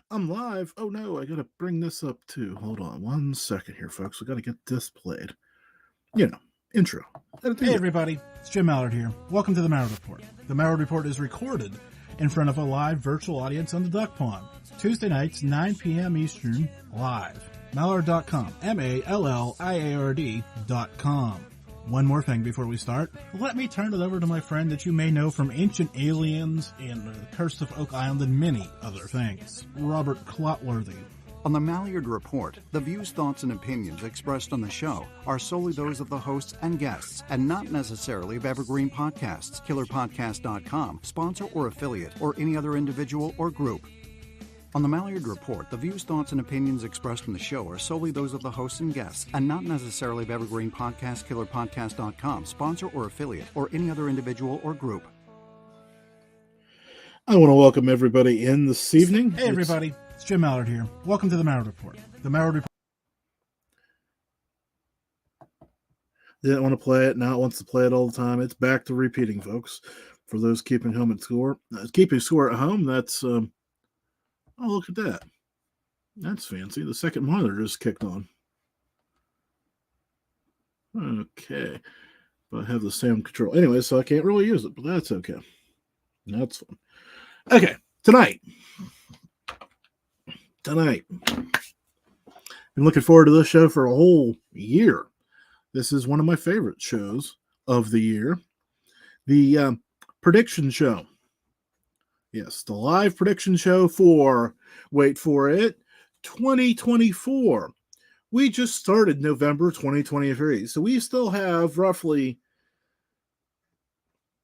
I'm live. Oh no, I gotta bring this up too. Hold on one second here, folks. We gotta get this played. You know, intro. Gotta do Hey that. everybody, it's Jim Mallard here. Welcome to the Mallard Report. The Mallard Report is recorded in front of a live virtual audience on the Duck Pond. Tuesday nights, 9 p.m. Eastern, live. Mallard.com. Mallard.com. One more thing before we start. Let me turn it over to my friend that you may know from Ancient Aliens and The Curse of Oak Island and many other things, Robert Clotworthy. On the Mallard Report, the views, thoughts, and opinions expressed on the show are solely those of the hosts and guests, and not necessarily of Evergreen Podcasts, KillerPodcast.com, sponsor or affiliate, or any other individual or group. On the Mallard Report, the views, thoughts, and opinions expressed in the show are solely those of the hosts and guests, and not necessarily of Evergreen Podcasts, KillerPodcast.com, sponsor or affiliate, or any other individual or group. I want to welcome everybody in this evening. Hey everybody, it's Jim Mallard here. Welcome to the Mallard Report. The Mallard Report. Didn't want to play it. Now it wants to play it all the time. It's back to repeating, folks. For those keeping score at home, that's oh, look at that. That's fancy. The second monitor just kicked on. Okay. But I have the same control. Anyway, so I can't really use it, but that's okay. That's fun. Okay, tonight. Been looking forward to this show for a whole year. This is one of my favorite shows of the year. The prediction show. Yes, the live prediction show for, wait for it, 2024. We just started November 2023, so we still have roughly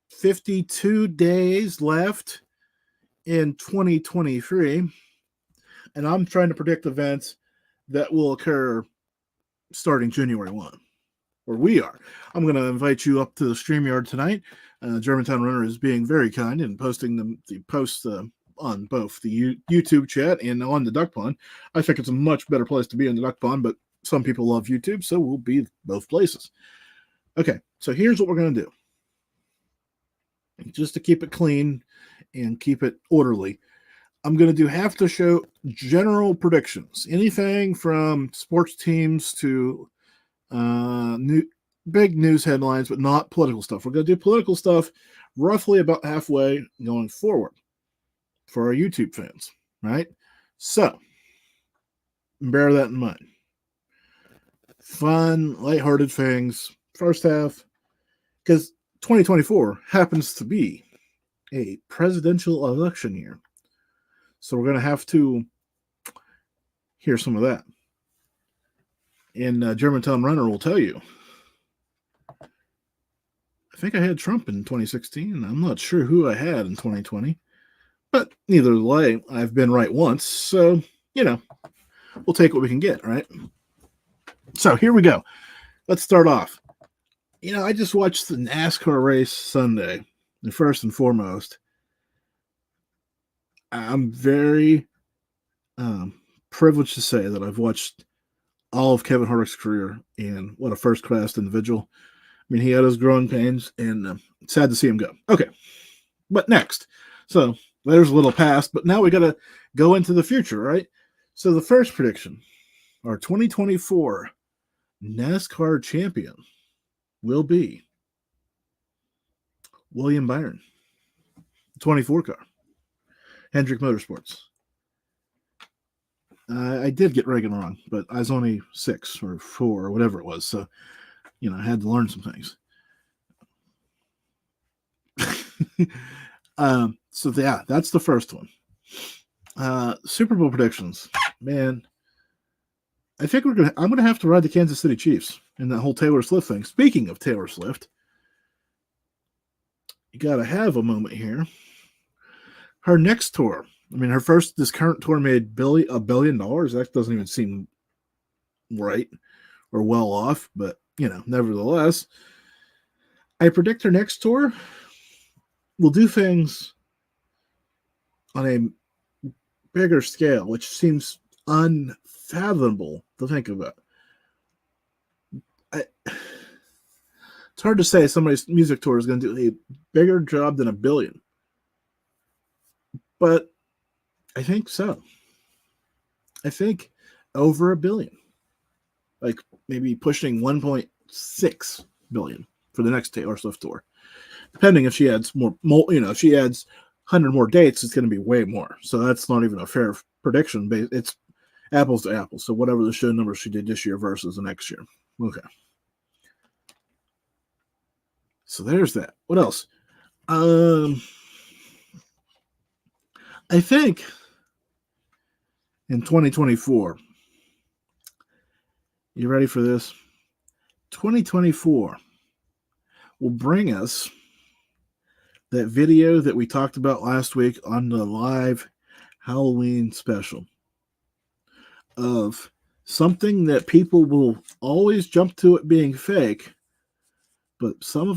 52 days left in 2023, and I'm trying to predict events that will occur starting January 1, or we are. I'm going to invite you up to the StreamYard tonight. Germantown Runner is being very kind and posting the posts on both the YouTube chat and on the Duck Pond. I think it's a much better place to be in the Duck Pond, but some people love YouTube, so we'll be both places. Okay, so here's what we're going to do. Just to keep it clean and keep it orderly, I'm going to do half the show general predictions. Anything from sports teams to big news headlines, but not political stuff. We're going to do political stuff roughly about halfway going forward for our YouTube fans, right? So, bear that in mind. Fun, lighthearted things. First half, because 2024 happens to be a presidential election year. So we're going to have to hear some of that. And Germantown Runner will tell you. I think I had Trump in 2016. I'm not sure who I had in 2020. But neither way, I've been right once. So, we'll take what we can get, right? So here we go. Let's start off. I just watched the NASCAR race Sunday. And first and foremost, I'm very privileged to say that I've watched all of Kevin Harvick's career, and what a first-class individual. I mean, he had his growing pains, and sad to see him go. Okay, but next. So there's a little past, but now we got to go into the future, right? So the first prediction, our 2024 NASCAR champion will be William Byron, 24 car, Hendrick Motorsports. I did get Reagan wrong, but I was only 6 or 4 or whatever it was. So, I had to learn some things. So yeah, that's the first one. Super Bowl predictions, man. I think I'm gonna have to ride the Kansas City Chiefs in that whole Taylor Swift thing. Speaking of Taylor Swift, you gotta have a moment here. Her next tour. I mean, this current tour made $1 billion. That doesn't even seem right or well off, but nevertheless, I predict her next tour will do things on a bigger scale, which seems unfathomable to think about. It's hard to say somebody's music tour is going to do a bigger job than $1 billion, but I think so. I think over $1 billion, like maybe pushing 1.6 billion for the next Taylor Swift tour. Depending if she adds more, if she adds 100 more dates, it's going to be way more. So that's not even a fair prediction. It's apples to apples. So whatever the show number she did this year versus the next year. Okay. So there's that. What else? I think in 2024, you ready for this? 2024 will bring us that video that we talked about last week on the live Halloween special of something that people will always jump to it being fake, but some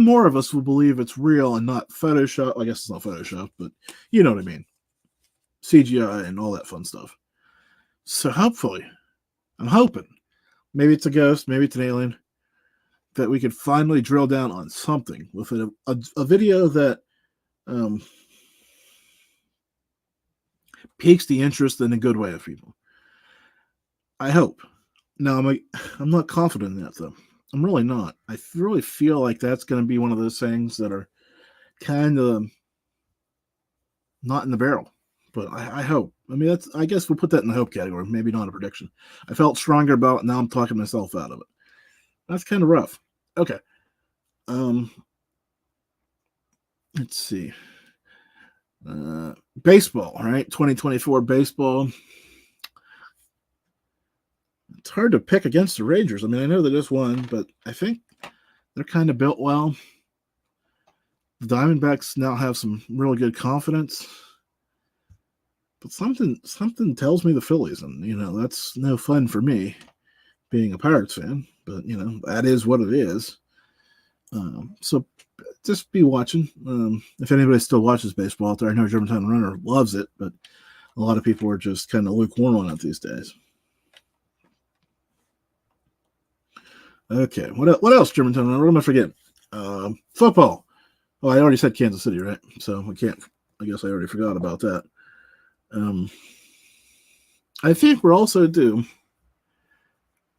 more of us will believe it's real and not Photoshop. I guess it's not Photoshop, but you know what I mean. CGI and all that fun stuff. So hopefully, I'm hoping, maybe it's a ghost, maybe it's an alien, that we could finally drill down on something with a video that piques the interest in a good way of people. I hope. Now, I'm not confident in that, though. I'm really not. I really feel like that's going to be one of those things that are kind of not in the barrel. But I hope. I mean, I guess we'll put that in the hope category. Maybe not a prediction. I felt stronger about it. Now I'm talking myself out of it. That's kind of rough. Okay. Let's see. Baseball, right? 2024 baseball. It's hard to pick against the Rangers. I mean, I know they just won, but I think they're kind of built well. The Diamondbacks now have some really good confidence. But something tells me the Phillies, and that's no fun for me being a Pirates fan, but that is what it is. So just be watching. If anybody still watches baseball out there, I know Germantown Runner loves it, but a lot of people are just kind of lukewarm on it these days. Okay, what else, Germantown Runner? What am I forgetting? Football. Oh, I already said Kansas City, right? So I guess I already forgot about that. I think we're also due.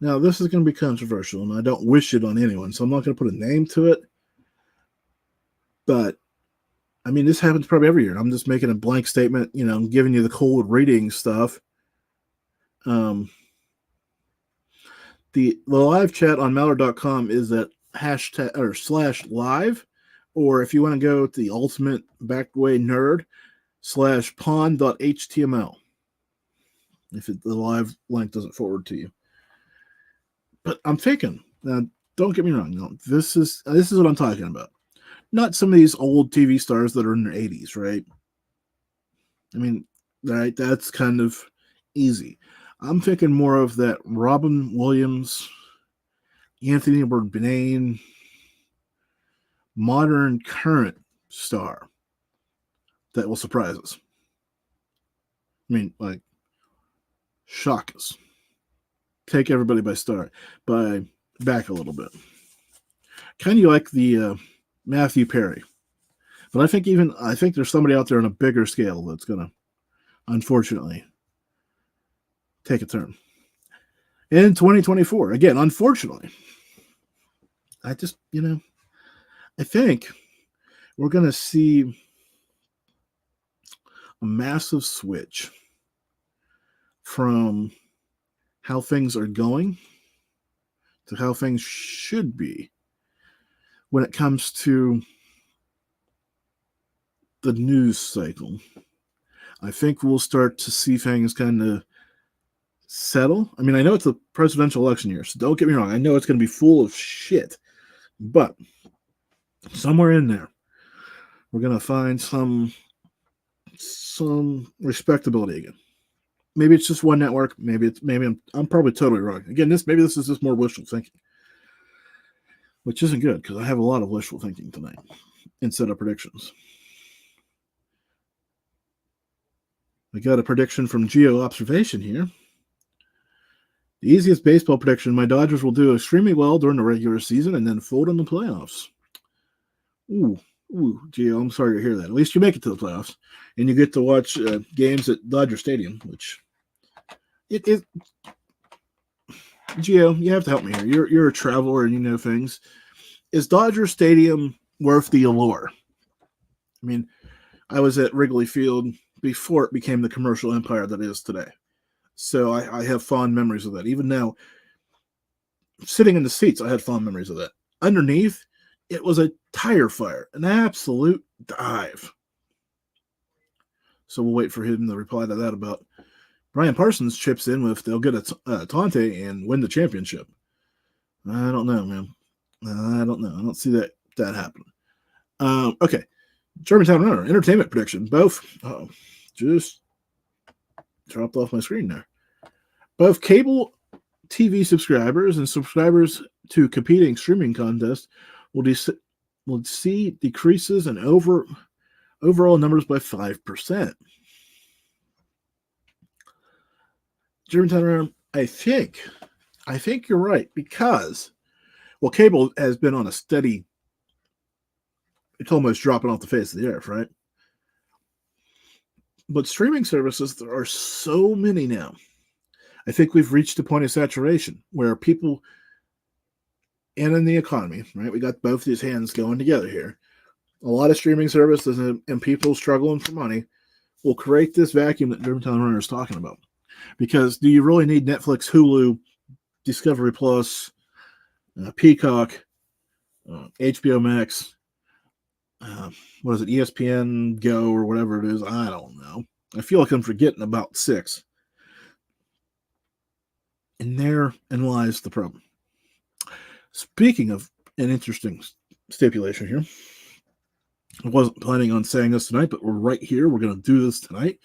Now, this is going to be controversial, and I don't wish it on anyone, so I'm not going to put a name to it. But, I mean, this happens probably every year. I'm just making a blank statement, giving you the cold reading stuff. The live chat on Mallard.com is at hashtag or /live, or if you want to go to the ultimate backway nerd /pond.html, if the live link doesn't forward to you. But I'm thinking, now, don't get me wrong, this is what I'm talking about. Not some of these old TV stars that are in their 80s, right? I mean, right, that's kind of easy. I'm thinking more of that Robin Williams, Anthony Bourdain, modern current star that will surprise us. I mean, like, shock us. Take everybody by back a little bit. Kind of like the Matthew Perry. But I think there's somebody out there on a bigger scale that's going to, unfortunately, take a turn. In 2024, again, unfortunately, I just, I think we're going to see a massive switch from how things are going to how things should be when it comes to the news cycle. I think we'll start to see things kind of settle. I mean, I know it's a presidential election year, so don't get me wrong. I know it's going to be full of shit, but somewhere in there, we're going to find some respectability again. Maybe it's just one network. Maybe I'm probably totally wrong. Again, maybe this is just more wishful thinking, which isn't good because I have a lot of wishful thinking tonight instead of predictions. We got a prediction from Geo Observation here. The easiest baseball prediction: my Dodgers will do extremely well during the regular season and then fold in the playoffs. Ooh, Gio, I'm sorry to hear that. At least you make it to the playoffs, and you get to watch games at Dodger Stadium, which it Gio, you have to help me here. You're a traveler and you know things. Is Dodger Stadium worth the allure? I mean, I was at Wrigley Field before it became the commercial empire that it is today. So I have fond memories of that. Even now, sitting in the seats, I had fond memories of that. Underneath, it was a tire fire, an absolute dive. So we'll wait for him to reply to that about Brian Parsons chips in with they'll get a Tante and win the championship. I don't know, man. I don't know. I don't see that happening. Okay. Germantown Runner, entertainment prediction. Both just dropped off my screen there. Both cable TV subscribers and subscribers to competing streaming contests will see decreases in overall numbers by 5%. Germantown Runner, I think you're right because, well, cable has been on a steady, it's almost dropping off the face of the earth, right? But streaming services, there are so many now. I think we've reached a point of saturation where people, and in the economy, right? We got both these hands going together here. A lot of streaming services and people struggling for money will create this vacuum that Germantown Runner is talking about. Because do you really need Netflix, Hulu, Discovery Plus, Peacock, HBO Max, what is it, ESPN Go or whatever it is? I don't know. I feel like I'm forgetting about 6. And therein lies the problem. Speaking of an interesting stipulation here, I wasn't planning on saying this tonight, but we're right here. We're going to do this tonight.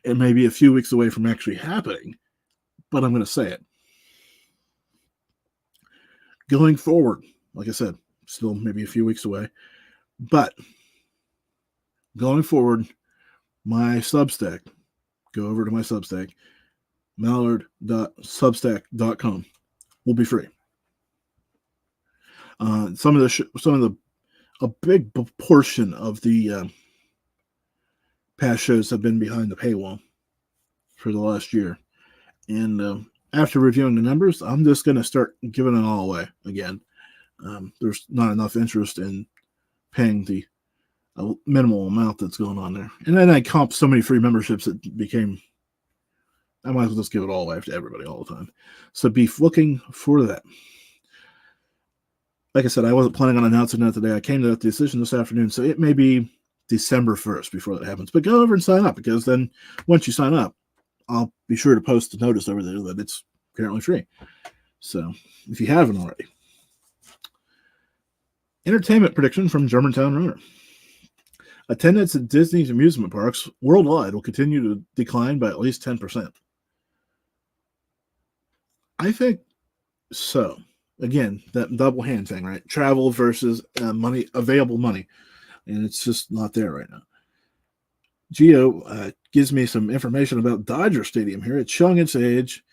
It may be a few weeks away from actually happening, but I'm going to say it. Going forward, like I said, still maybe a few weeks away, but going forward, my Substack, go over to my Substack, mallard.substack.com, will be free. A big portion of the past shows have been behind the paywall for the last year. And after reviewing the numbers, I'm just going to start giving it all away again. There's not enough interest in paying the minimal amount that's going on there. And then I comped so many free memberships, it became, I might as well just give it all away to everybody all the time. So be looking for that. Like I said, I wasn't planning on announcing that today. I came to that decision this afternoon, so it may be December 1st before that happens. But go over and sign up, because then once you sign up, I'll be sure to post a notice over there that it's currently free. So if you haven't already. Entertainment prediction from Germantown Runner. Attendance at Disney's amusement parks worldwide will continue to decline by at least 10%. I think so. Again, that double hand thing, right? Travel versus money, available money. And it's just not there right now. Gio gives me some information about Dodger Stadium here. It's showing its age.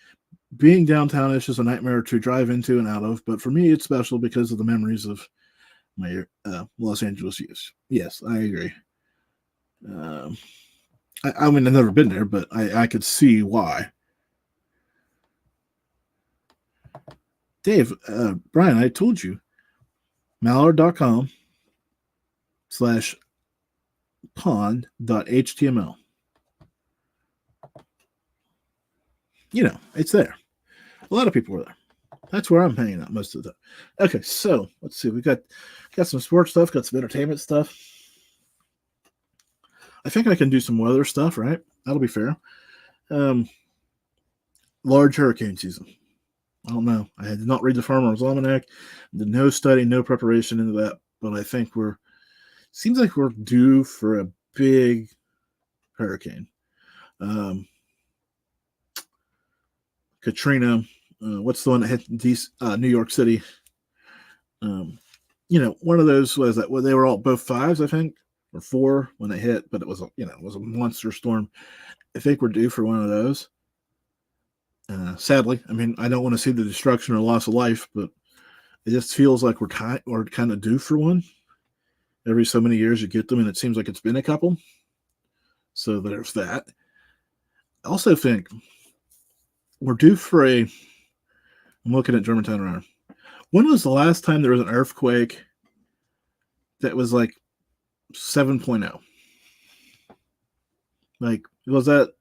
Being downtown-ish is a nightmare to drive into and out of, but for me, it's special because of the memories of my Los Angeles youth. Yes, I agree. I mean, I've never been there, but I could see why. Dave, Brian, I told you, mallard.com/pond.html. You know, it's there. A lot of people are there. That's where I'm hanging out most of the time. Okay, so let's see. We got some sports stuff, got some entertainment stuff. I think I can do some weather stuff, right? That'll be fair. Large hurricane season. I don't know. I did not read the Farmer's Almanac. Did no study, no preparation into that. But I think seems like we're due for a big hurricane. Katrina, what's the one that hit New York City? One of those was that. Well, they were all both 5s, I think, or 4 when they hit, but it was a monster storm. I think we're due for one of those. Sadly, I mean, I don't want to see the destruction or loss of life, but it just feels like we're kind of due for one. Every so many years you get them, and it seems like it's been a couple. So there's that. I also think we're due for I'm looking at Germantown Runner. When was the last time there was an earthquake that was like 7.0? Like, was that,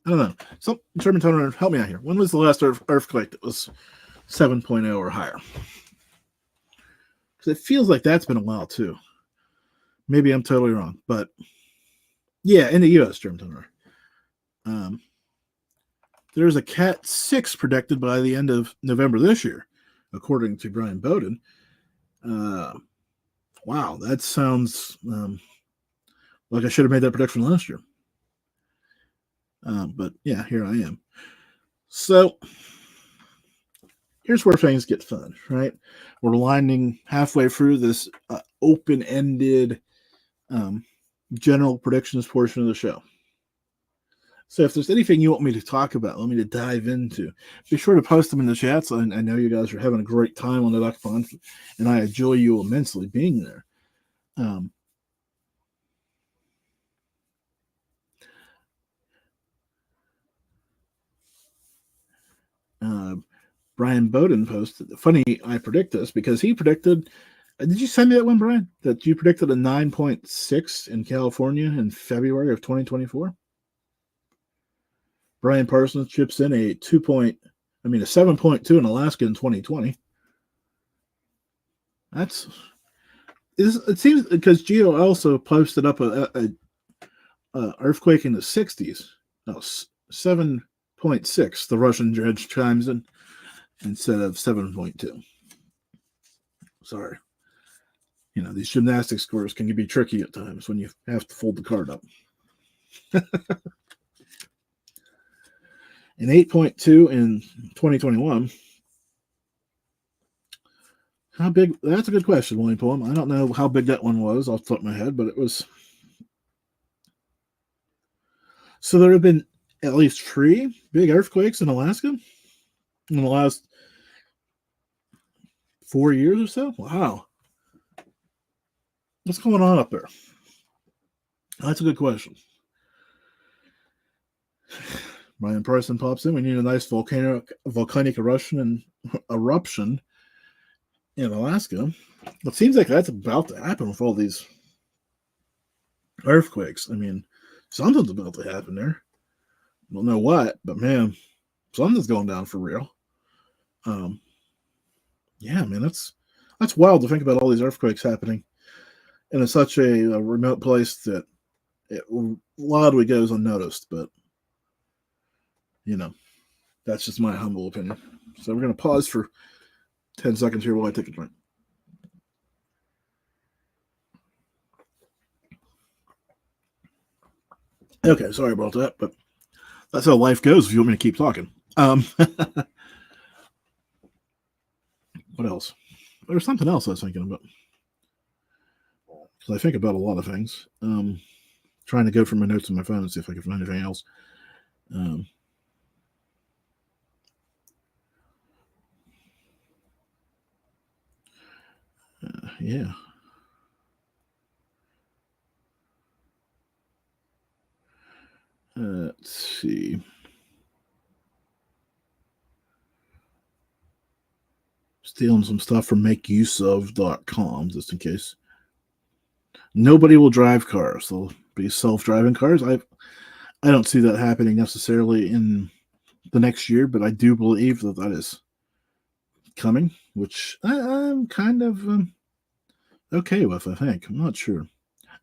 I don't know. Some Germantown Runner, help me out here. When was the last earthquake that was 7.0 or higher? Because it feels like that's been a while too. Maybe I'm totally wrong, but yeah, in the U.S., Germantown Runner. There's a Cat 6 predicted by the end of November this year, according to Brian Bowden. Wow, that sounds like I should have made that prediction last year. But yeah, here I am. So here's where things get fun, right? We're lining halfway through this open-ended general predictions portion of the show. So if there's anything you want me to talk about, want me to dive into, be sure to post them in the chats. I know you guys are having a great time on the Duck Pond, and I enjoy you immensely being there. Brian Bowden posted, funny I predict this because he predicted, did you send me that one, Brian? That you predicted a 9.6 in California in February of 2024? Brian Parsons chips in a 7.2 in Alaska in 2020. It seems because Geo also posted up a earthquake in the 60s. Oh, 7.6. The Russian judge chimes in instead of 7.2. Sorry. You know, these gymnastics scores can be tricky at times when you have to fold the card up. An 8.2 in 2021. How big? That's a good question, William Poem. I don't know how big that one was off the top of my head, but it was. So there have been at least 3 big earthquakes in Alaska in the last 4 years or so. Wow. What's going on up there? That's a good question. Brian Parson pops in. We need a nice volcanic eruption in Alaska. It seems like that's about to happen with all these earthquakes. I mean, something's about to happen there. Don't know what, but man, something's going down for real. Yeah, man, that's wild to think about all these earthquakes happening in such a remote place that it wildly goes unnoticed. But you know, that's just my humble opinion. So we're going to pause for 10 seconds here while I take a drink. Okay, sorry about that, but that's how life goes if you want me to keep talking. What else? There's something else I was thinking about. Because I think about a lot of things. Trying to go through my notes on my phone and see if I can find anything else. Yeah. Let's see. Stealing some stuff from makeuseof.com just in case. Nobody will drive cars. They'll be self-driving cars. I don't see that happening necessarily in the next year, but I do believe that is coming, which I'm kind of okay with, I think. I'm not sure.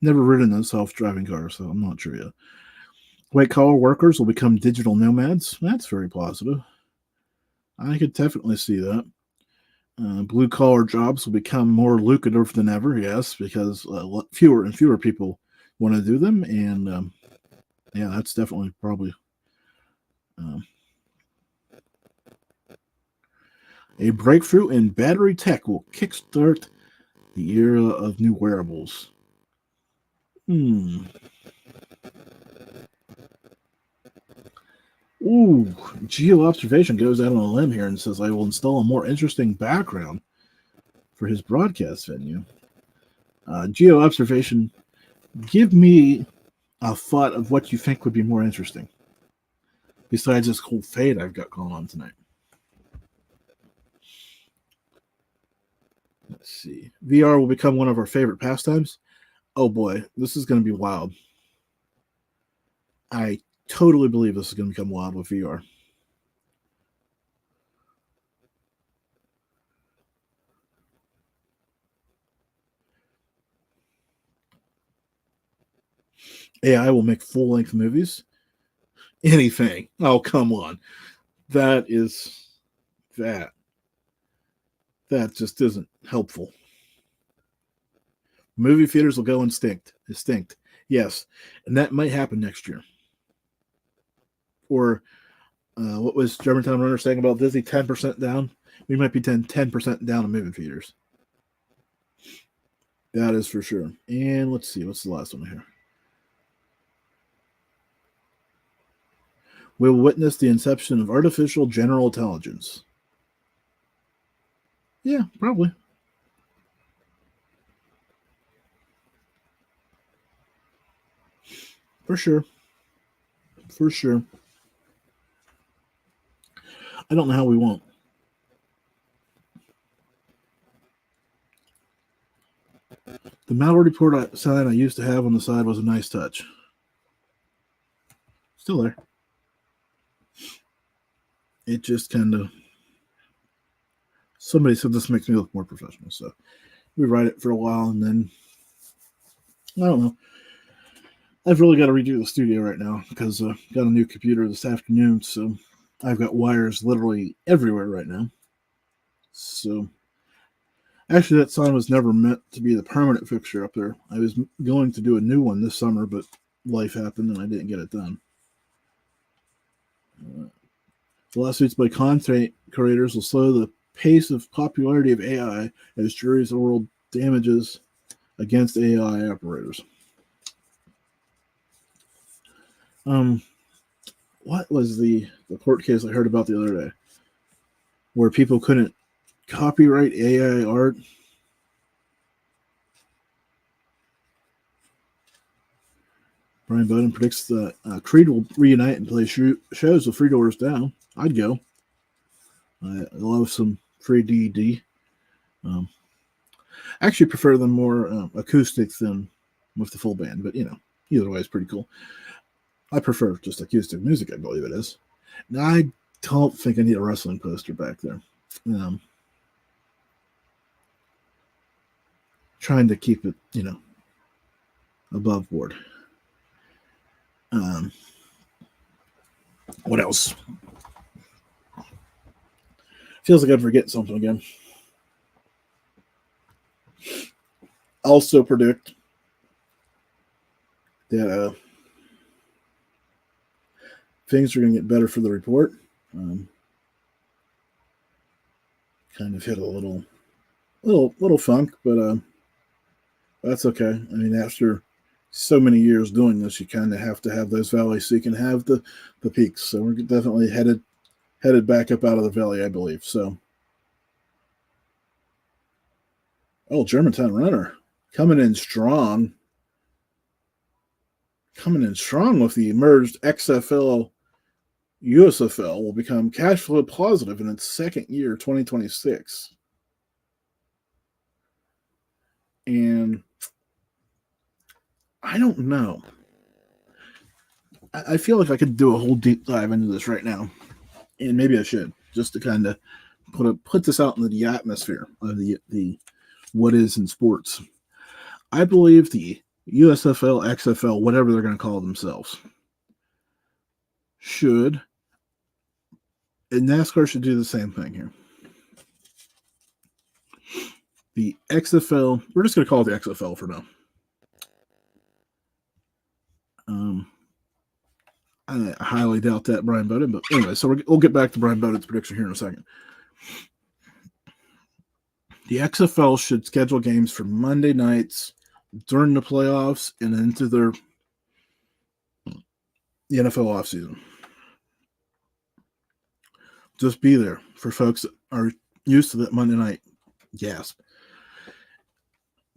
Never ridden a self-driving car, so I'm not sure yet. White-collar workers will become digital nomads. That's very positive. I could definitely see that. Blue-collar jobs will become more lucrative than ever, yes, because fewer and fewer people want to do them. And, yeah, that's definitely probably a breakthrough in battery tech will kickstart the era of new wearables. Ooh, Geo Observation goes out on a limb here and says I will install a more interesting background for his broadcast venue. Geo Observation, give me a thought of what you think would be more interesting. besides this cool fade I've got going on tonight. Let's see. VR will become one of our favorite pastimes. Oh boy, this is going to be wild. I totally believe this is going to become wild with VR. AI will make full-length movies. Anything. Oh, come on. That just isn't helpful. Movie theaters will go extinct. Yes. And that might happen next year. Or what was Germantown Runner saying about Disney? 10% down? We might be 10% down in movie theaters. That is for sure. And let's see. What's the last one here? We'll witness the inception of artificial general intelligence. Yeah, probably. For sure. For sure. I don't know how we won't. The Malware Report sign I used to have on the side was a nice touch. Still there. It just kind of... Somebody said this makes me look more professional, so we write it for a while, and then... I don't know. I've really got to redo the studio right now, because I got a new computer this afternoon, so I've got wires literally everywhere right now. So... Actually, that sign was never meant to be the permanent fixture up there. I was going to do a new one this summer, but life happened and I didn't get it done. Lawsuits by content creators will slow the pace of popularity of AI as juries award damages against AI operators. What was the court case I heard about the other day where people couldn't copyright AI art? Brian Bowden predicts that Creed will reunite and play shows with free doors down. I'd go. I love some free D&D. I actually prefer them more acoustic than with the full band, but either way is pretty cool. I prefer just acoustic music, I believe it is. Now, I don't think I need a wrestling poster back there. Trying to keep it, above board. What else? Feels like I'm forgetting something again. Also predict that things are going to get better for the report. Kind of hit a little funk, but that's okay. I mean, after so many years doing this, you kind of have to have those valleys so you can have the peaks. So we're definitely headed back up out of the valley, I believe. So, Germantown Runner coming in strong with the merged XFL USFL will become cash flow positive in its second year, 2026. And I don't know. I feel like I could do a whole deep dive into this right now, and maybe I should, just to kind of put this out into the atmosphere of the what is in sports. I believe the USFL, XFL, whatever they're going to call themselves, and NASCAR should do the same thing here. The XFL, we're just going to call it the XFL for now. I highly doubt that, Brian Bowden. But anyway, so we'll get back to Brian Bowden's prediction here in a second. The XFL should schedule games for Monday nights during the playoffs and into the NFL offseason. Just be there for folks that are used to that Monday night gasp.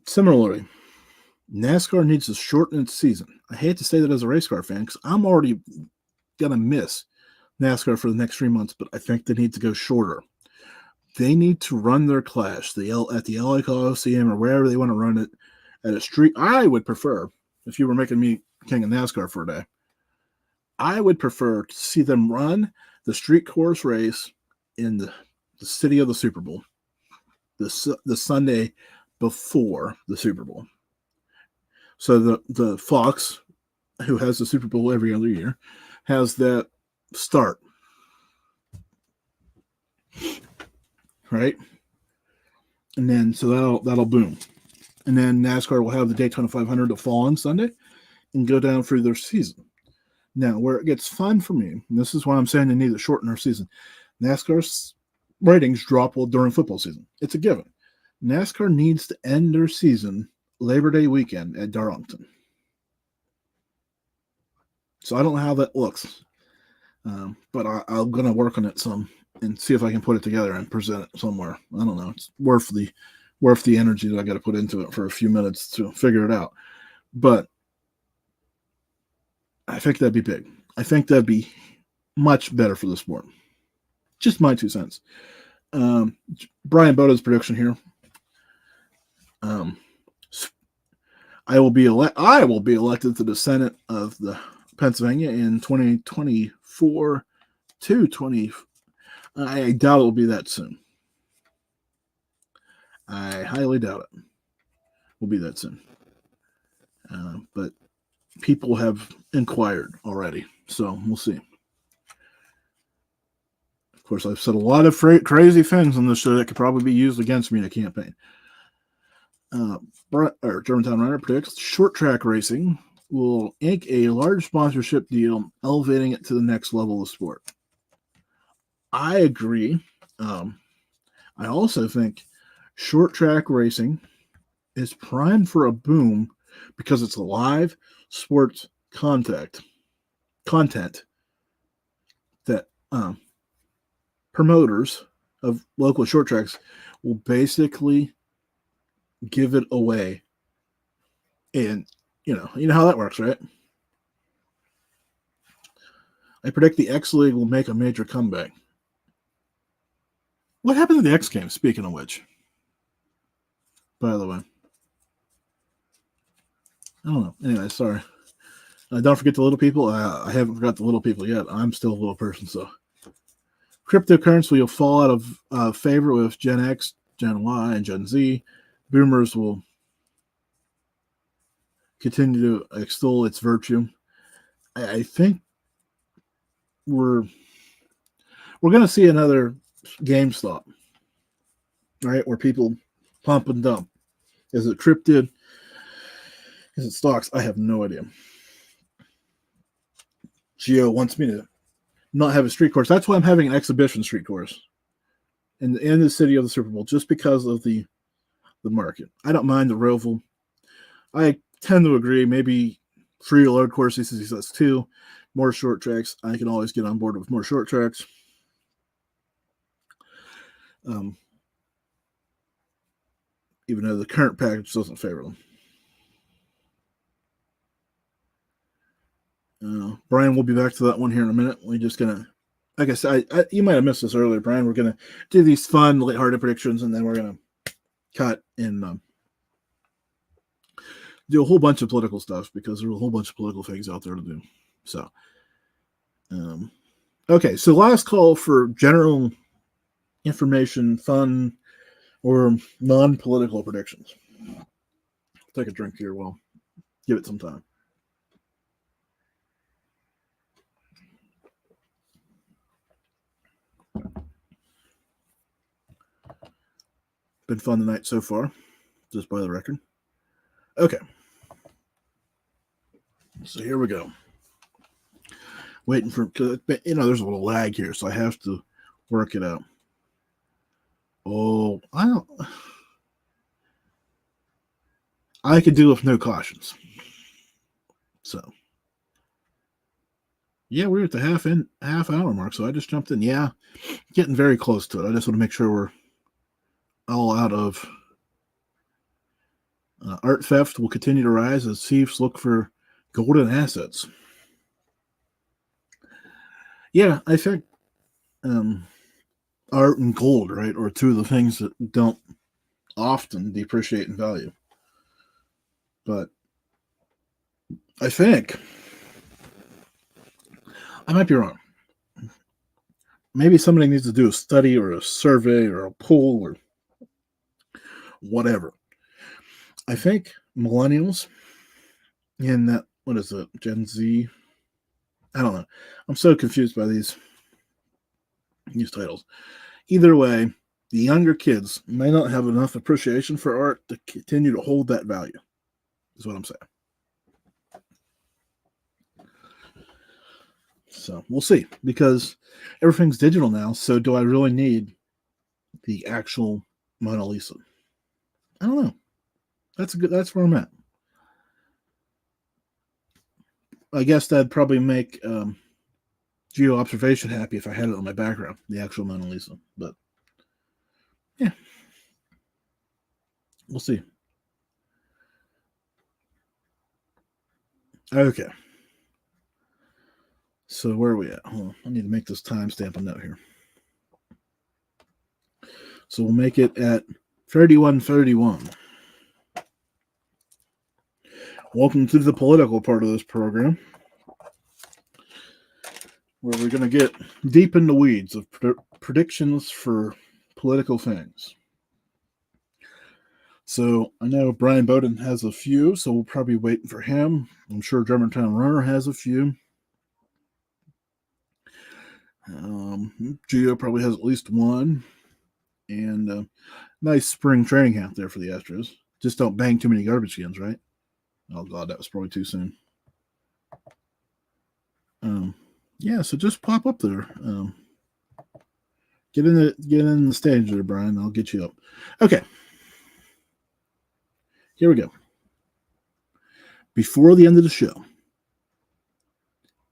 Similarly, NASCAR needs to shorten its season. I hate to say that as a race car fan because I'm already going to miss NASCAR for the next 3 months, but I think they need to go shorter. They need to run their clash at the LA Coliseum or wherever they want to run it at a street. I would prefer, if you were making me king of NASCAR for a day, I would prefer to see them run the street course race in the city of the Super Bowl, the Sunday before the Super Bowl. So the Fox, who has the Super Bowl every other year, has that start. Right? And then so that'll boom. And then NASCAR will have the Daytona 500 to fall on Sunday and go down through their season. Now, where it gets fun for me, and this is why I'm saying they need to shorten their season, NASCAR's ratings drop during football season. It's a given. NASCAR needs to end their season Labor Day weekend at Darlington. So I don't know how that looks, but I'm going to work on it some and see if I can put it together and present it somewhere. I don't know. It's worth the energy that I got to put into it for a few minutes to figure it out. But I think that'd be big. I think that'd be much better for the sport. Just my 2 cents. Brian Boda's prediction here. I will be elected to the Senate of the Pennsylvania in 2024 to 20. I doubt it will be that soon. I highly doubt it will be that soon. But people have inquired already, so we'll see. Of course, I've said a lot of crazy things on this show that could probably be used against me in a campaign. Germantown Runner predicts short track racing will ink a large sponsorship deal, elevating it to the next level of sport. I agree. I also think short track racing is primed for a boom because it's live sports content that promoters of local short tracks will basically give it away. And you know how that works, right? I predict the X League will make a major comeback. What happened to the X Games, speaking of which? By the way. I don't know. Anyway, sorry. Don't forget the little people. I haven't forgot the little people yet. I'm still a little person, so. Cryptocurrency will fall out of favor with Gen X, Gen Y, and Gen Z. Boomers will continue to extol its virtue. I think we're going to see another GameStop, right? Where people pump and dump. Is it cryptid? Is it stocks? I have no idea. Gio wants me to not have a street course. That's why I'm having an exhibition street course in the city of the Super Bowl, just because of the market. I don't mind the Roval. I tend to agree. Maybe 3 load courses, he says 2. More short tracks. I can always get on board with more short tracks. Even though the current package doesn't favor them. Brian, we'll be back to that one here in a minute. We're just going to, like I said, you might have missed this earlier, Brian. We're going to do these fun, lighthearted predictions, and then we're going to cut and do a whole bunch of political stuff because there's a whole bunch of political things out there to do. So, okay. So last call for general information, fun, or non-political predictions. Take a drink here. Well, give it some time. Been fun tonight so far, just by the record. Okay. So here we go. Waiting for, there's a little lag here, so I have to work it out. Oh, I could do with no cautions. So, yeah, we're at the half hour mark, so I just jumped in. Yeah, getting very close to it. I just want to make sure we're all out of art theft will continue to rise as thieves look for golden assets. Yeah, I think art and gold, right, are two of the things that don't often depreciate in value. But I think I might be wrong. Maybe somebody needs to do a study or a survey or a poll or whatever. I think millennials in that, what is it, Gen Z? I don't know. I'm so confused by these titles. Either way, the younger kids may not have enough appreciation for art to continue to hold that value, is what I'm saying. So we'll see, because everything's digital now. So do I really need the actual Mona Lisa? I don't know. That's where I'm at. I guess that'd probably make geo observation happy if I had it on my background, the actual Mona Lisa. But yeah, we'll see. Okay. So where are we at? Hold on. I need to make this timestamp a note here. So we'll make it at 31:31. Welcome to the political part of this program, where we're going to get deep in the weeds of predictions for political things. So I know Brian Bowden has a few, so we'll probably wait for him. I'm sure Germantown Runner has a few. Gio probably has at least one. And nice spring training camp there for the Astros. Just don't bang too many garbage cans, right? Oh, God, that was probably too soon. Yeah, so just pop up there. Get in the stage there, Brian. I'll get you up. Okay. Here we go. Before the end of the show,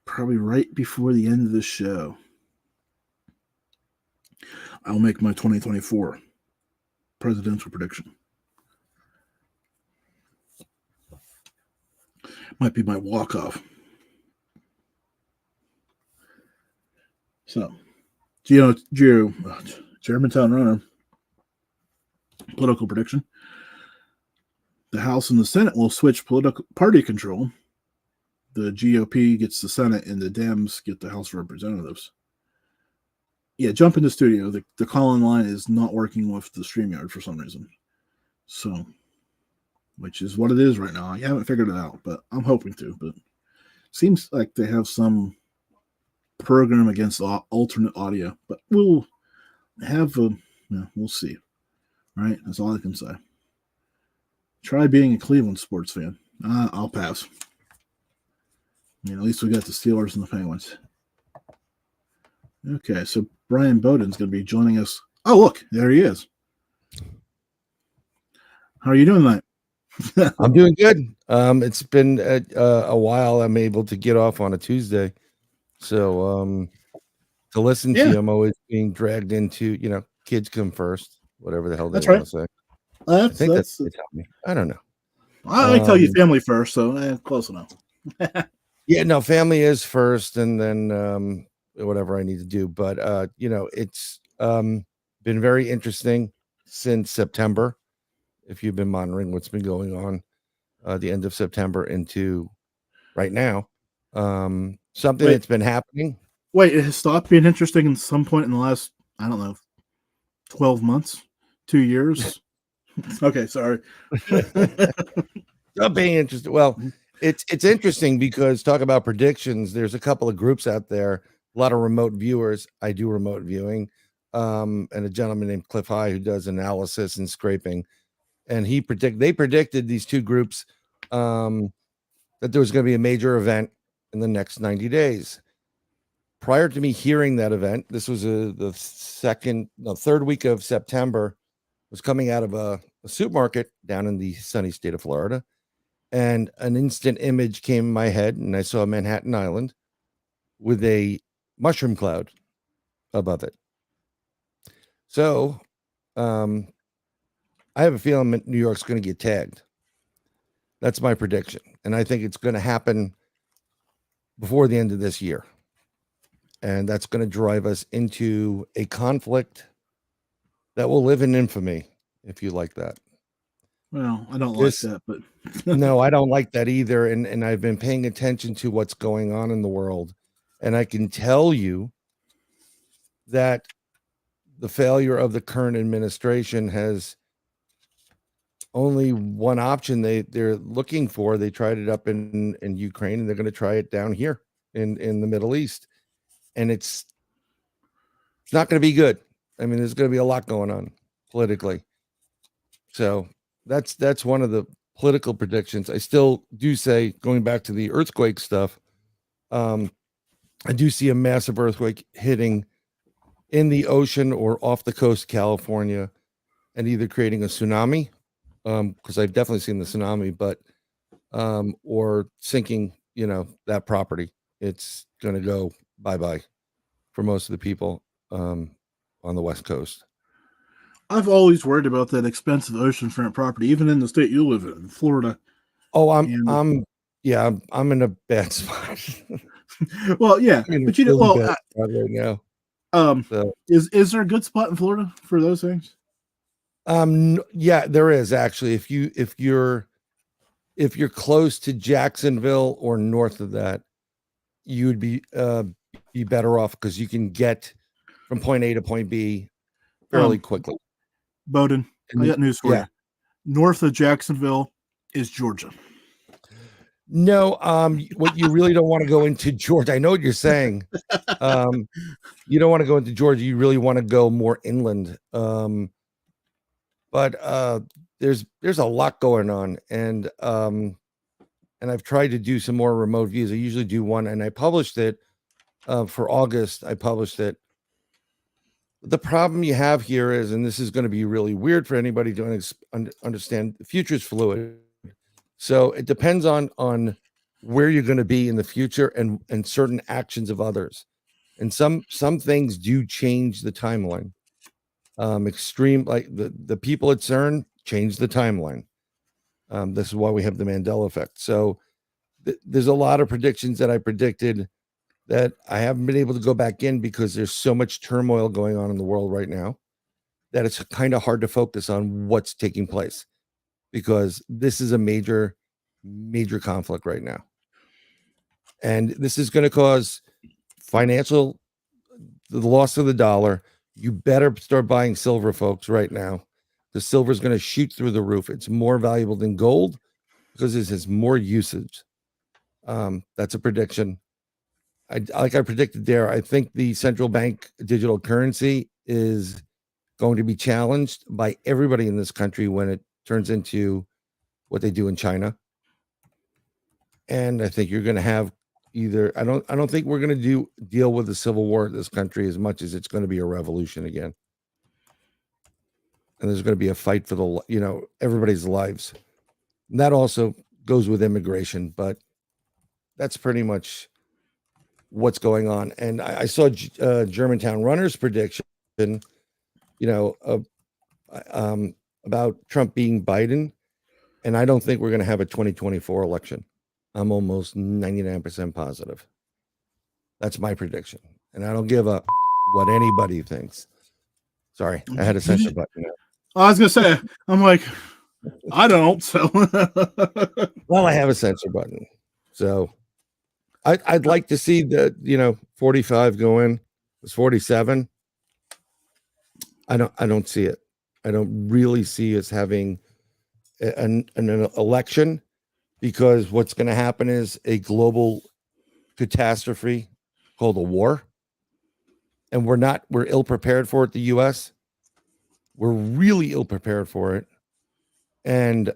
probably right before the end of the show, I'll make my 2024 presidential prediction. Might be my walk-off. So, Germantown Runner, political prediction. The House and the Senate will switch political party control. The GOP gets the Senate and the Dems get the House of Representatives. Yeah, jump in the studio. The call-in line is not working with the StreamYard for some reason. So, which is what it is right now. I haven't figured it out, but I'm hoping to. But seems like they have some program against alternate audio. But we'll have we'll see. Right? That's all I can say. Try being a Cleveland sports fan. I'll pass. I mean, at least we got the Steelers and the Penguins. Okay, so Brian Bowden's going to be joining us. Oh, look, there he is. How are you doing tonight? I'm doing good. It's been a while. I'm able to get off on a Tuesday, so to listen to you, I'm always being dragged into kids come first, whatever the hell they want to say. I think that's they tell me. I don't know. I tell you family first, so close enough. Yeah, no, family is first, and then whatever I need to do. But it's been very interesting since September. If you've been monitoring what's been going on the end of September into right now, something that's been happening. Wait, it has stopped being interesting at some point in the last, I don't know, 12 months, 2 years. Okay, sorry. Not being interesting. Well, it's interesting because talk about predictions. There's a couple of groups out there, a lot of remote viewers. I do remote viewing, and a gentleman named Cliff High who does analysis and scraping. And they predicted these two groups that there was going to be a major event in the next 90 days. Prior to me hearing that event, this was the third week of September, was coming out of a supermarket down in the sunny state of Florida. And an instant image came in my head, and I saw Manhattan Island with a mushroom cloud above it. So, I have a feeling New York's going to get tagged. That's my prediction. And I think it's going to happen before the end of this year. And that's going to drive us into a conflict that will live in infamy, if you like that. Well, I don't This- like that, but No, I don't like that either. And I've been paying attention to what's going on in the world. And I can tell you that the failure of the current administration has only one option they're looking for. They tried it up in Ukraine, and they're going to try it down here in the Middle East. And it's not going to be good. I mean, there's going to be a lot going on politically. So that's one of the political predictions. I still do say, going back to the earthquake stuff, I do see a massive earthquake hitting in the ocean or off the coast of California, and either creating a tsunami, because I've definitely seen the tsunami, but or sinking, that property. It's going to go bye-bye for most of the people on the West Coast. I've always worried about that expensive oceanfront property, even in the state you live in, Florida. Oh, And- I'm in a bad spot. Well, yeah, I'm in a but you know, really well, bad spot right now. So, is there a good spot in Florida for those things? yeah, there is actually. If you're close to Jacksonville or north of that, you would be better off, because you can get from point A to point B fairly quickly. Bowden, And I got news for yeah. you. North of Jacksonville is Georgia. No, what you really don't want to go into Georgia. I know what you're saying. You don't want to go into Georgia. You really want to go more inland. But there's a lot going on, and I've tried to do some more remote views. I usually do one, and I published it for August. I published it. The problem you have here is, and this is going to be really weird for anybody to understand, the future is fluid. So it depends on where you're going to be in the future, and certain actions of others. And some things do change the timeline. Extreme, like the people at CERN change the timeline. This is why we have the Mandela effect. So there's a lot of predictions that I predicted that I haven't been able to go back in, because there's so much turmoil going on in the world right now that it's kind of hard to focus on what's taking place, because this is a major conflict right now. And this is going to cause the loss of the dollar. You better start buying silver, folks, right now. The silver is going to shoot through the roof. It's more valuable than gold because it has more usage. That's a prediction. Like I predicted there, I think the central bank digital currency is going to be challenged by everybody in this country when it turns into what they do in China. And I think you're going to have I don't think we're going to deal with the civil war in this country as much as it's going to be a revolution again. And there's going to be a fight for everybody's lives. And that also goes with immigration, but that's pretty much what's going on. And I saw Germantown Runner's prediction, about Trump being Biden. And I don't think we're going to have a 2024 election. I'm almost 99% positive. That's my prediction. And I don't give up what anybody thinks. Sorry, I had a censor button. I was going to say, I'm like, I don't. So, well, I have a censor button. So I'd like to see the 45 go in. It's 47. I don't see it. I don't really see us having an election, because what's going to happen is a global catastrophe called a war. And we're ill prepared for it. The US, we're really ill prepared for it. And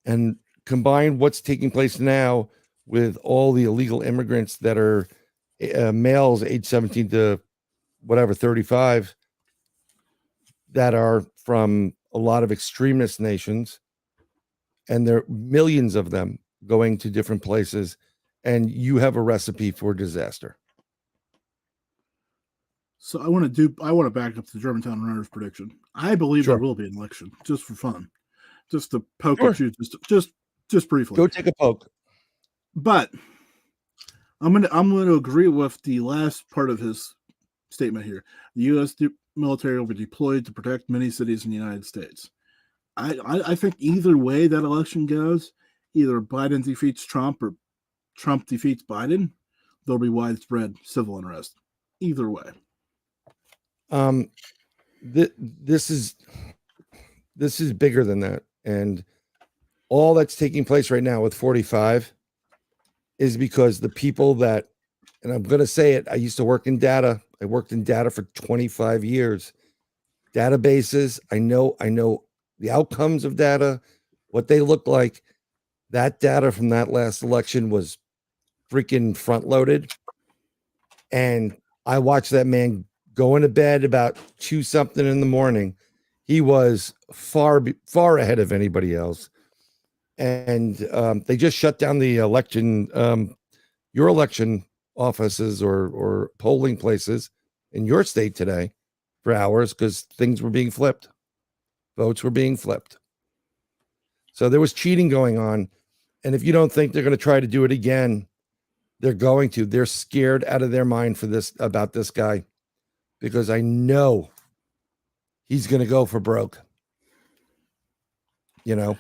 and combine what's taking place now with all the illegal immigrants that are males age 17 to 35, that are from a lot of extremist nations, and there are millions of them going to different places, and you have a recipe for disaster. So I want to back up the Germantown Runners prediction. I believe Sure. there will be an election, just for fun, just to poke Sure. at you, just briefly. Go take a poke. But I'm gonna agree with the last part of his statement here. The U.S. military will be deployed to protect many cities in the United States. I think either way that election goes, either Biden defeats Trump or Trump defeats Biden, there'll be widespread civil unrest. Either way. This is bigger than that, and all that's taking place right now with 45 is because the people that, and I'm going to say it, I used to work in data. I worked in data for 25 years. Databases, I know the outcomes of data, what they look like. That data from that last election was freaking front loaded. And I watched that man go into bed about 2 something in the morning. He was far ahead of anybody else. And they just shut down the election, your election offices or polling places in your state today for hours because things were being flipped. Votes were being flipped. So there was cheating going on. And if you don't think they're going to try to do it again, they're going to. They're scared out of their mind about this guy because I know he's going to go for broke. You know?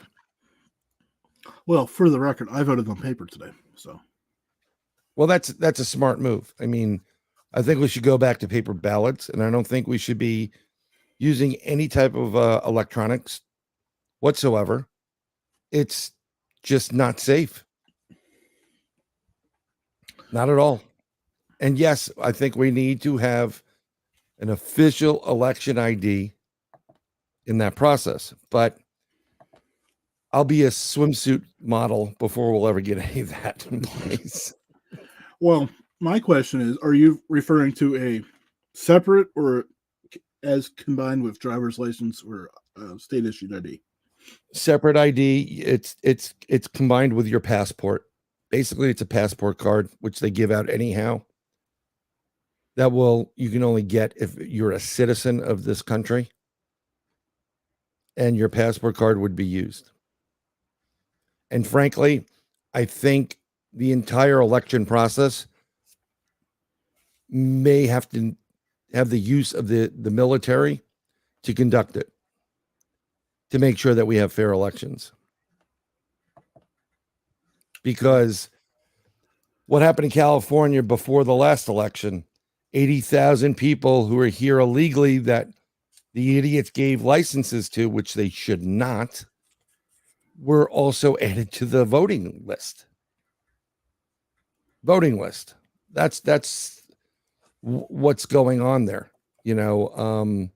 Well, for the record, I voted on paper today. So, well, that's a smart move. I mean, I think we should go back to paper ballots, and I don't think we should be using any type of electronics whatsoever. It's just not safe. Not at all. And yes, I think we need to have an official election ID in that process, but I'll be a swimsuit model before we'll ever get any of that in place. Well, my question is, are you referring to a separate or as combined with driver's license or state issued ID? Separate ID. It's combined with your passport. Basically, it's a passport card, which they give out anyhow. You can only get if you're a citizen of this country, and your passport card would be used. And frankly, I think the entire election process may have to have the use of the military to conduct it, to make sure that we have fair elections. Because what happened in California before the last election, 80,000 people who are here illegally that the idiots gave licenses to, which they should not, were also added to the voting list. That's what's going on there, and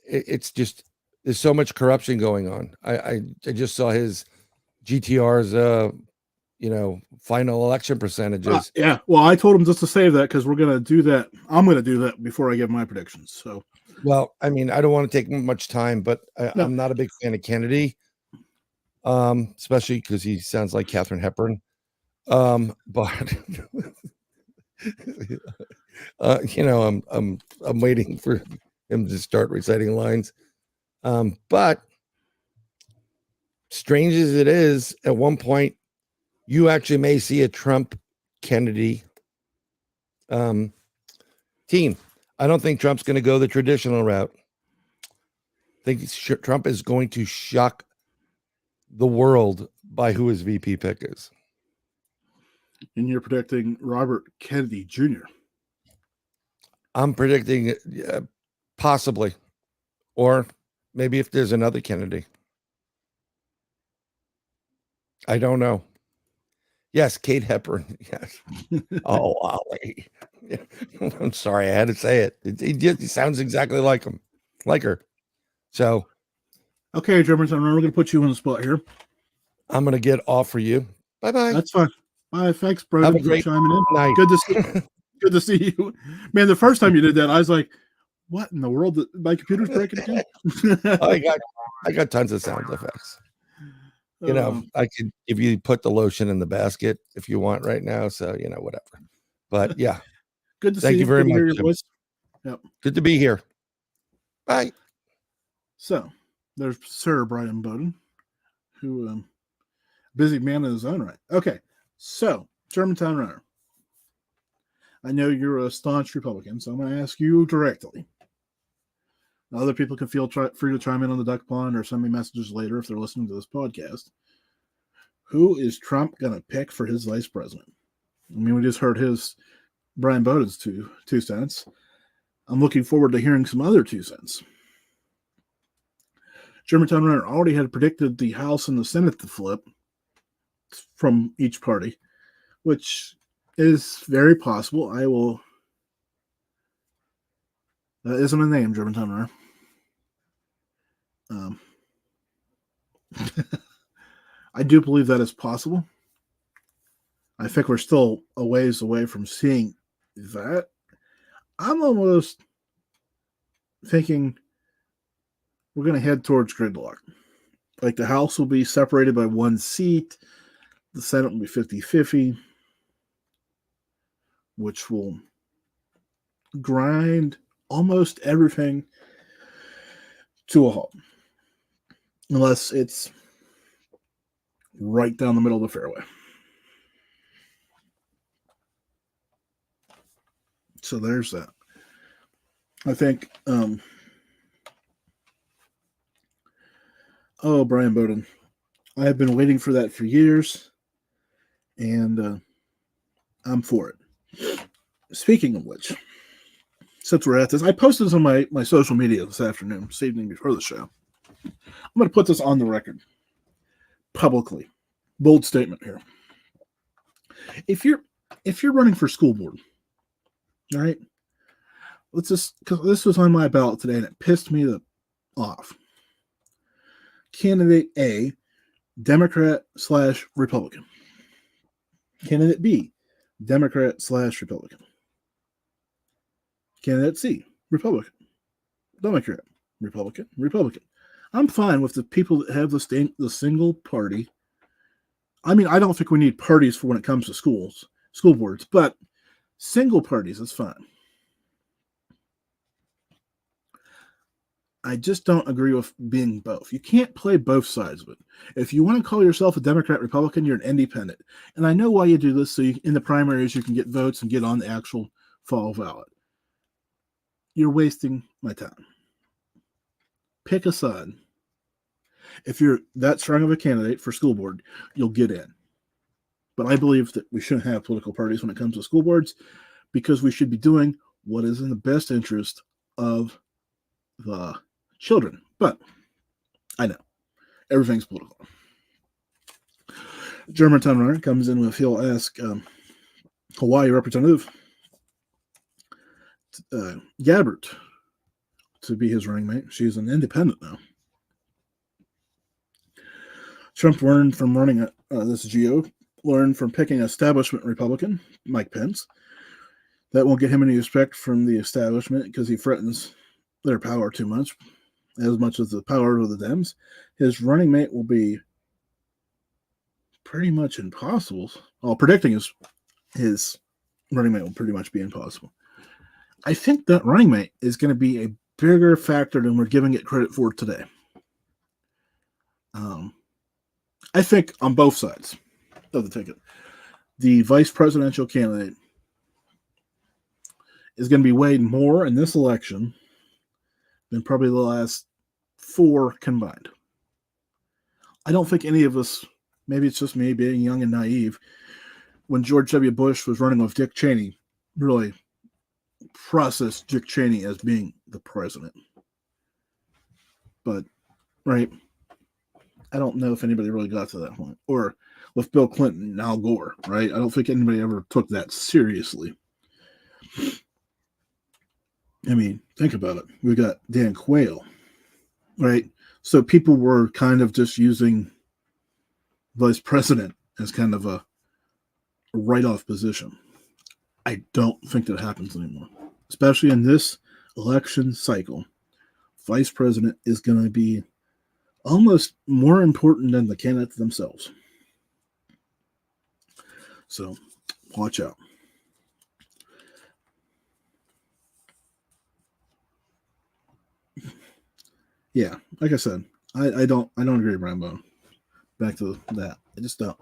it's just, there's so much corruption going on. I just saw his GTR's final election percentages. Yeah, well, I told him just to save that because we're gonna do that. I'm gonna do that before I give my predictions. So, well, I mean, I don't want to take much time, but I'm not a big fan of Kennedy, especially because he sounds like Katharine Hepburn. But I'm waiting for him to start reciting lines. But strange as it is, at one point, you actually may see a Trump Kennedy team. I don't think Trump's going to go the traditional route. I think Trump is going to shock the world by who his VP pick is. And you're predicting Robert Kennedy Jr. I'm predicting possibly, or maybe if there's another Kennedy. I don't know. Yes, Kate Hepburn. Yes. Oh, Ollie. I'm sorry, I had to say it. He sounds exactly like her. So, okay, Germans, I'm going to put you on the spot here. I'm going to get off for you. Bye-bye. That's fine. Bye. Thanks, brother, Have a great chiming in. night. Good to see you. Man, the first time you did that, I was like, what in the world? My computer's breaking again? I got tons of sound effects. I could give you put the lotion in the basket if you want right now. So, whatever. But yeah. Good to see you. Thank you very much. Hear your voice. Yep. Good to be here. Bye. So there's Sir Brian Bowden, who busy man in his own right. Okay. So Germantown Runner, I know you're a staunch Republican, so I'm going to ask you directly. Other people can feel free to chime in on the duck pond or send me messages later if they're listening to this podcast. Who is Trump going to pick for his vice president? I mean, we just heard Brian Bowden's two cents. I'm looking forward to hearing some other 2 cents. Germantown Runner already had predicted the House and the Senate to flip from each party, which is very possible. That isn't a name, Germantown Runner. I do believe that is possible. I think we're still a ways away from seeing that. I'm almost thinking we're going to head towards gridlock. Like the House will be separated by 1 seat. The Senate will be 50-50, which will grind almost everything to a halt. Unless it's right down the middle of the fairway. So there's that. I think, Brian Bowden. I have been waiting for that for years, and I'm for it. Speaking of which, since we're at this, I posted this on my social media this evening before the show. I'm going to put this on the record publicly. Bold statement here. If you're running for school board, all right, because this was on my ballot today and it pissed me off. Candidate A, Democrat/Republican. Candidate B, Democrat/Republican. Candidate C, Republican. Democrat, Republican, Republican. I'm fine with the people that have the single party. I mean, I don't think we need parties for when it comes to school boards, but single parties is fine. I just don't agree with being both. You can't play both sides of it. If you want to call yourself a Democrat Republican, you're an independent. And I know why you do this, so in the primaries you can get votes and get on the actual fall ballot. You're wasting my time. Pick a side. If you're that strong of a candidate for school board, you'll get in. But I believe that we shouldn't have political parties when it comes to school boards because we should be doing what is in the best interest of the children. But I know everything's political. Germantown Runner comes in with he'll ask Hawaii Representative Gabbard to be his running mate. She's an independent now. Trump learned from running this GO, learned from picking establishment Republican, Mike Pence. That won't get him any respect from the establishment because he threatens their power too much as the power of the Dems. His running mate will be pretty much impossible. Well, predicting his running mate will pretty much be impossible. I think that running mate is going to be a bigger factor than we're giving it credit for today. I think on both sides of the ticket, the vice presidential candidate is going to be weighed more in this election than probably the last 4 combined. I don't think any of us, maybe it's just me being young and naive, when George W. Bush was running with Dick Cheney, really processed Dick Cheney as being the president. But, right, I don't know if anybody really got to that point. Or with Bill Clinton and Al Gore, right? I don't think anybody ever took that seriously. I mean, think about it. We got Dan Quayle, right? So people were kind of just using vice president as kind of a write-off position. I don't think that happens anymore, especially in this election cycle. Vice president is going to be almost more important than the candidates themselves. So watch out. Yeah, like I said, I don't agree with Brian Bowden. Back to that. I just don't.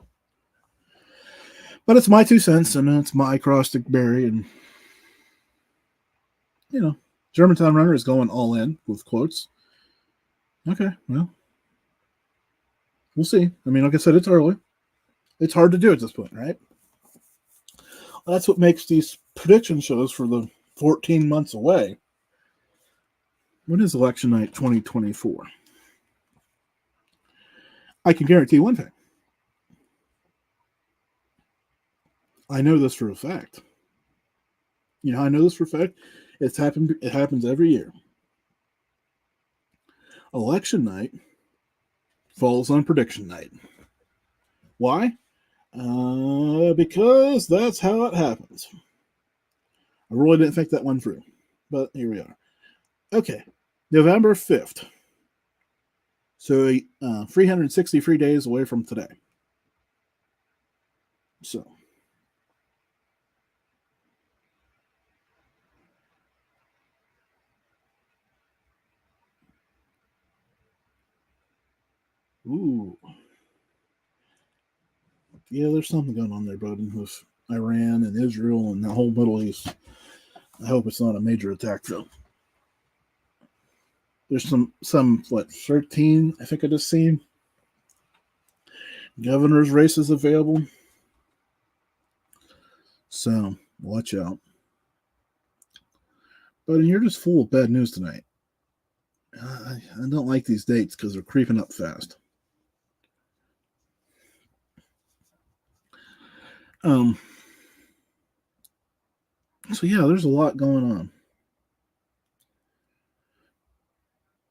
But it's my 2 cents, and it's my cross to bear, and Germantown Runner is going all in with quotes. Okay, well, we'll see. I mean, like I said, it's early. It's hard to do at this point, right? That's what makes these prediction shows for the 14 months away. When is election night 2024? I can guarantee one thing. I know this for a fact. I know this for a fact. It happens every year. Election night falls on prediction night. Why? Because that's how it happens. I really didn't think that one through, but here we are. Okay, November 5th. So 363 days away from today. So. Ooh. Yeah, there's something going on there, Bowden, with Iran and Israel and the whole Middle East. I hope it's not a major attack, though. There's some 13, I think I just seen. Governor's races available. So, watch out. Bowden, you're just full of bad news tonight. I don't like these dates because they're creeping up fast. So yeah, there's a lot going on.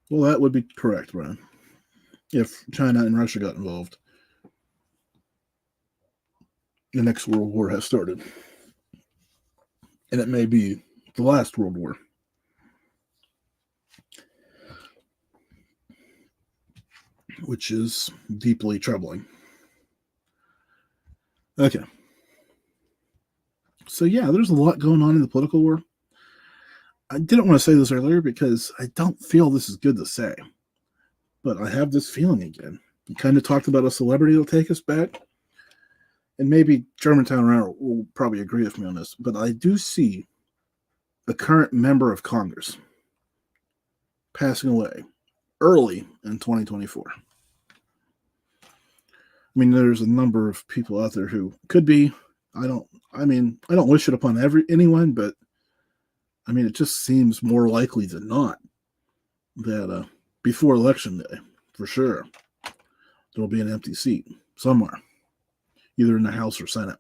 Well, that would be correct, Brian. If China and Russia got involved, the next World War has started. And it may be the last World War. Which is deeply troubling. Okay. So yeah, there's a lot going on in the political war. I didn't want to say this earlier because I don't feel this is good to say. But I have this feeling again. You kind of talked about a celebrity that'll take us back. And maybe Germantown Runner will probably agree with me on this. But I do see a current member of Congress passing away early in 2024. I mean, there's a number of people out there who could be. I don't wish it upon anyone, but I mean, it just seems more likely than not that before Election Day, for sure, there'll be an empty seat somewhere, either in the House or Senate.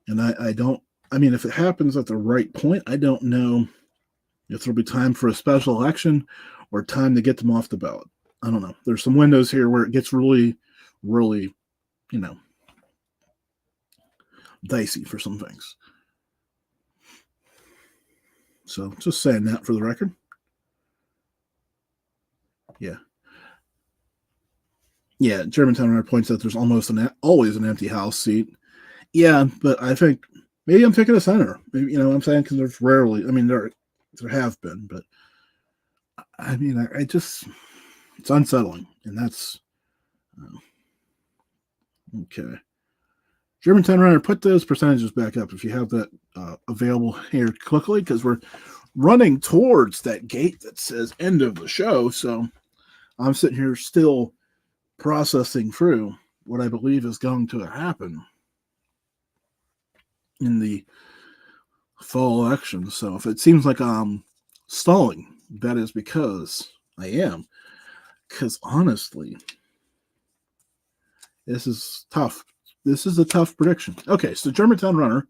And if it happens at the right point, I don't know if there'll be time for a special election or time to get them off the ballot. I don't know. There's some windows here where it gets really, really, dicey for some things. So just saying that for the record. Yeah. Yeah, Germantown Runner points out there's almost always an empty House seat. Yeah, but I think maybe I'm thinking of Senator. Maybe, I'm saying because there's rarely, there have been, but I mean, I just, it's unsettling, and that's okay. Germantown Runner, put those percentages back up if you have that available here quickly, because we're running towards that gate that says end of the show. So I'm sitting here still processing through what I believe is going to happen in the fall election. So if it seems like I'm stalling, that is because I am. Because honestly, this is tough. This is a tough prediction. Okay, so Germantown Runner,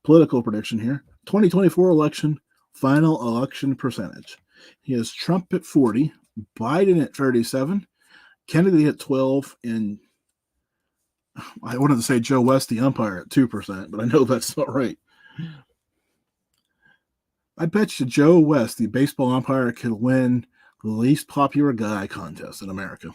political prediction here. 2024 election, final election percentage. He has Trump at 40, Biden at 37, Kennedy at 12, and I wanted to say Joe West, the umpire, at 2%, but I know that's not right. I bet you Joe West, the baseball umpire, could win the least popular guy contest in America.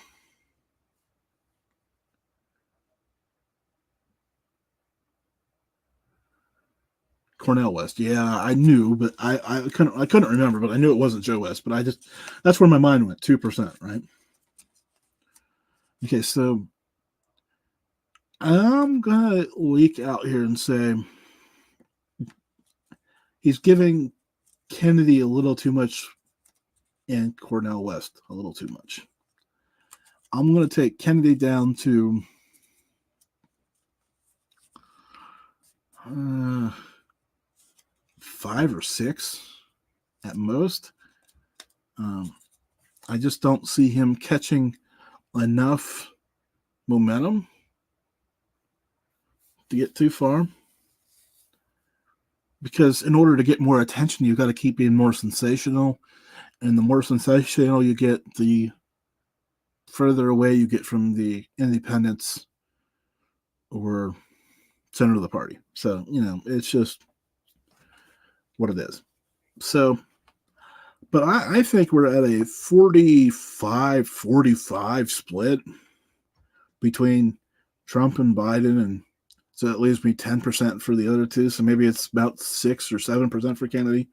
Cornel West. Yeah, I knew, but I couldn't remember, but I knew it wasn't Joe West, but that's where my mind went, 2%, right? Okay, so I'm gonna leak out here and say he's giving Kennedy a little too much and Cornel West a little too much. I'm gonna take Kennedy down to 5 or 6 at most. I just don't see him catching enough momentum to get too far. Because in order to get more attention, you've got to keep being more sensational. And the more sensational you get, the further away you get from the independents or center of the party. So, it's just what it is. So, but I think we're at a 45-45 split between Trump and Biden, and so that leaves me 10% for the other two. So maybe it's about 6 or 7% for Kennedy.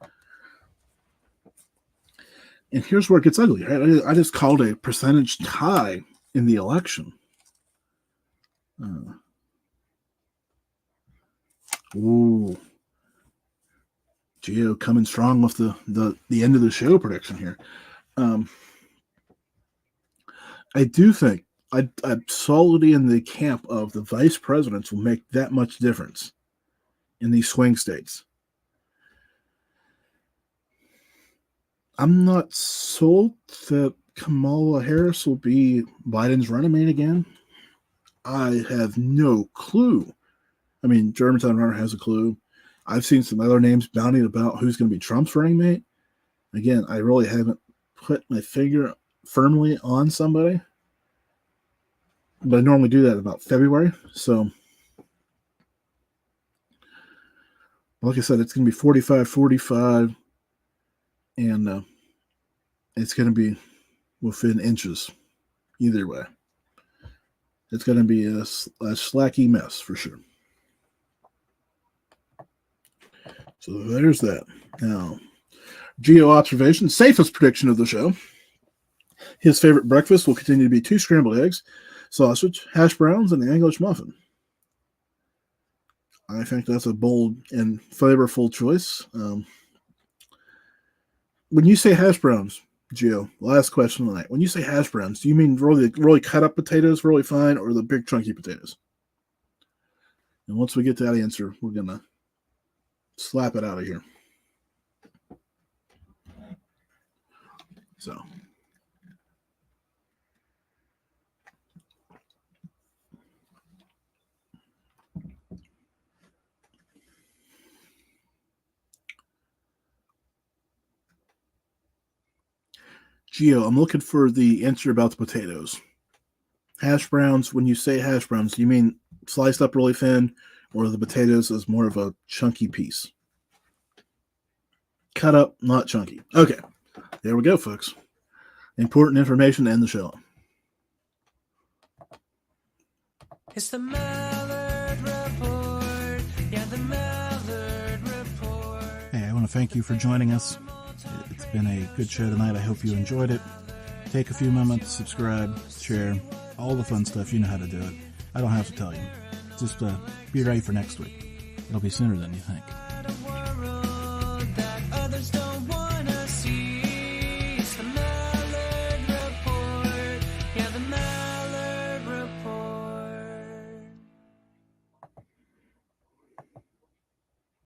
And here's where it gets ugly, right? I just called a percentage tie in the election. Gio coming strong with the end of the show prediction here. I do think I'm solidly in the camp of the vice presidents will make that much difference in these swing states. I'm not sold that Kamala Harris will be Biden's running mate again. I have no clue. I mean, Germantown Runner has a clue. I've seen some other names bounding about who's going to be Trump's running mate. Again, I really haven't put my finger firmly on somebody. But I normally do that in about February. So, like I said, it's going to be 45-45. And it's going to be within inches either way. It's going to be a slacky mess for sure. So there's that. Now, Geo observation, safest prediction of the show. His favorite breakfast will continue to be 2 scrambled eggs, sausage, hash browns, and an English muffin. I think that's a bold and flavorful choice. When you say hash browns, Gio, last question of the night. When you say hash browns, do you mean really cut up potatoes really fine or the big chunky potatoes? And once we get that answer, we're going to slap it out of here. So. Gio, I'm looking for the answer about the potatoes. Hash browns, when you say hash browns, do you mean sliced up really thin, or the potatoes is more of a chunky piece? Cut up, not chunky. Okay, there we go, folks. Important information to end the show. It's the Mallard Report. Yeah, the Mallard Report. Hey, I want to thank you for joining us. It's been a good show tonight. I hope you enjoyed it. Take a few moments, subscribe, share, all the fun stuff. You know how to do it. I don't have to tell you. Just be ready for next week. It'll be sooner than you think.